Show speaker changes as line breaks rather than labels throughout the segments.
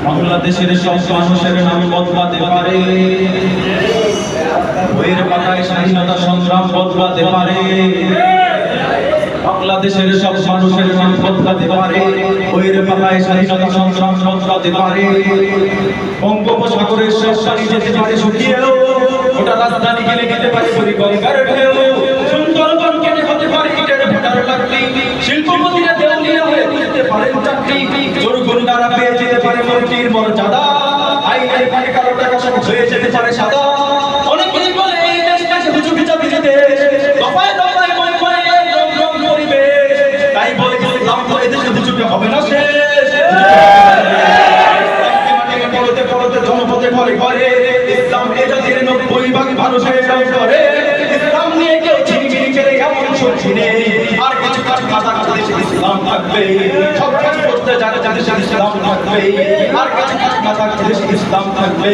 বাংলাদেশের সব মানুষের নাম বদলাতে পারে, বইয়ের পাতায় স্বাধীনতা সংগ্রাম বদলাতে পারে। বাংলাদেশের সব মানুষের নাম বদলাতে পারে, বইয়ের পাতায় স্বাধীনতা সংগ্রাম বদলাতে পারে। বঙ্গোপসাগরের সব পানি যেতে পারে শুকিয়েও, ওটা রাজধানী গেলে যেতে পারে গঙ্গার ঢেউ। সুন্দরবন কেটে হতে পারে ইটের ভেটার লাকড়ি, শিল্পপতিরা দেউলিয়া হয়ে দিতে পারেন চাকরি। জোরগুন্ডারা পেয়ে যেতে পারে মন্ত্রীর মর্যাদা, আইনের ফাঁকে কালো টাকা সব হয়ে যেতে পারে সাদা। অনেকেই বলে এই দেশটাকে হুজুগ চাপিয়ে দেশ, দফায় দফায় ময় ময় রং রং পরিবেশ। তাই বলে ইসলাম তো এদেশে হুজুগে হবে না শেষ। পড়তে পড়তে জনপদে ঘরে ঘরে ইসলাম এ জাতির 90% মানুষের করে। ইসলাম নিয়ে কেউ ছিনিমিনি খেলে এমন সত্যি নেই, আর কিছু কাজ মাথা কাছে ইসলাম থাকবে। সব কাজ করতে জানে জানে ইসলাম থাকবে, আর কিছু কাজ মাথা কাছে ইসলাম থাকবে।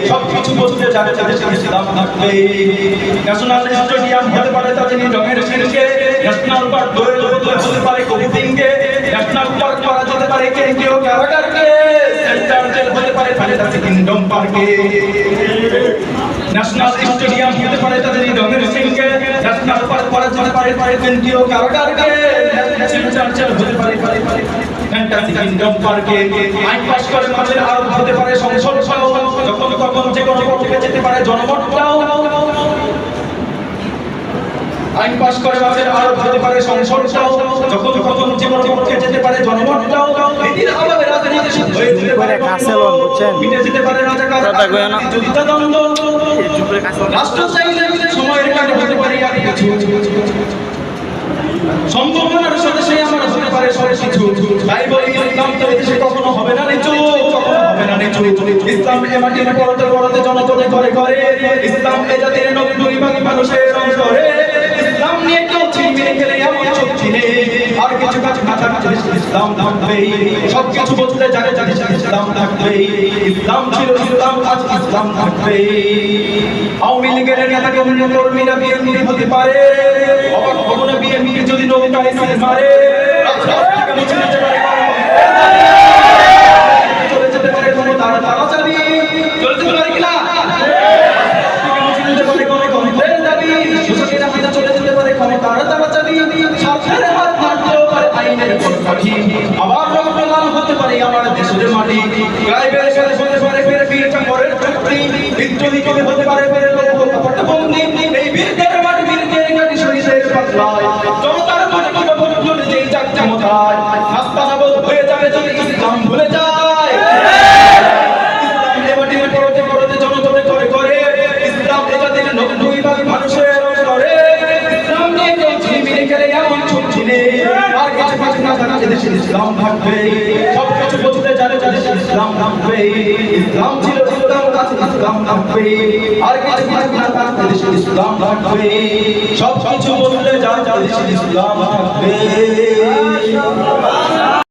সব কিছু বলতে জানে জানে ইসলাম থাকবে। ন্যাশনাল স্টেডিয়াম হতে পারে তাদের রঙের সিনকে, ন্যাশনাল পার্ক ধরে হতে পারে কবিতিংকে, ন্যাশনাল পার্ক করা যেতে পারে কেন্দ্রীয় কারাগারকে, সেন্ট্রাল জেল হতে পারে ফ্যান্টাসি কিংডম পার্কে। ন্যাশনাল স্টেডিয়াম হতে পারে তাদের রঙের সিনকে, ন্যাশনাল পার্ক করা যেতে পারে কেন্দ্রীয় কারাগারকে, সেন্ট্রাল জেল হতে পারে ফ্যান্টাসি কিংডম পার্কে। আইন পাস করে মাঝের আরব হতে পারে সংসদ, যখন তখন যে কোনো পক্ষে যেতে পারে জনমতটাও। আইন পাস করে মাঝের আরব হতে পারে সংসদটাও, যখন তখন যে কোনো পক্ষে যেতে পারে জনমতটাও। এদিন আমাদের রাজনীতি শুদ্ধ হয়ে যেতে পারে কাসেলন, বুঝছেন, মিটে যেতে পারে রাজাকার যুদ্ধদ্বন্দ্ব। রাষ্ট্র চাইলে সময়ের কাটে হতে পারে আর কিছু, সম্ভাবনার সাথে সে আমার হতে পারে সব কিছু। তাই বলি ইসলাম তো এদেশে কখনো হবে না নিচু, কখনো হবে না নিচু। ইসলাম এ মাটির পরতে পরতে জনপদে ঘরে ঘরে, ইসলাম এ জাতির 90% মানুষের অন্তরে। ইসলাম নিয়ে কেউ ছিনিমিনি খেলে এমন শক্তি নেই, আর কিছু কাজ মাথা কাছে ইসলাম থাকবে। সব কিছু বলতে জানে জানে ইসলাম থাকবে। ইসলাম ছিল ইসলাম আজ ইসলাম থাকবে। আওয়ামী লীগের নেতা কর্মীরা বিএনপি হতে পারে, অবাক হবো না বিএনপি যদি নৌকায় মারে। চলে যেতে পারে কোনো তারা তারা চাবি, চলে যেতে পারে কিনা দাবি, সুযোগের হাতে চলে যেতে পারে কোনো তারা তারা চাবি। সাথের হাত মারতেও পারে আইনের পরিপাটি, আবার রক্ত লাল হতে পারে আমার দেশের মাটি। ক্রাইবের সাথে হতে পারে ফের বীরটা পরের চুক্তি, বিদ্রোহী কবি হতে পারে ফের পটবন্দি। এই বীরদের মাটি বীরদের গাড়ি শরীরের পাতলায়, জনতার মাটি বদলে যেই যাক চমকায়। রাস্তা নাবদ হয়ে যাবে যদি ইসলাম ভুলে যায়। ইসলাম এ মাটির পরতে পরতে জনগণে করে করে, ইসলাম এ জাতির 90% মানুষের করে। ইসলাম নিয়ে কেউ ছিনিমিনি খেলে এমন শক্তি নেই, আর কিছু কাজ না জানা এদেশে ইসলাম থাকবে। সব কিছু বলতে জানে জানে ইসলাম থাকবে। ইসলাম ছিল ইসলাম আজ ইসলাম থাকবে, আর কিছু কাজ না জানা এদেশে ইসলাম থাকবে। সব কিছু বলতে জানে জানে ইসলাম থাকবে।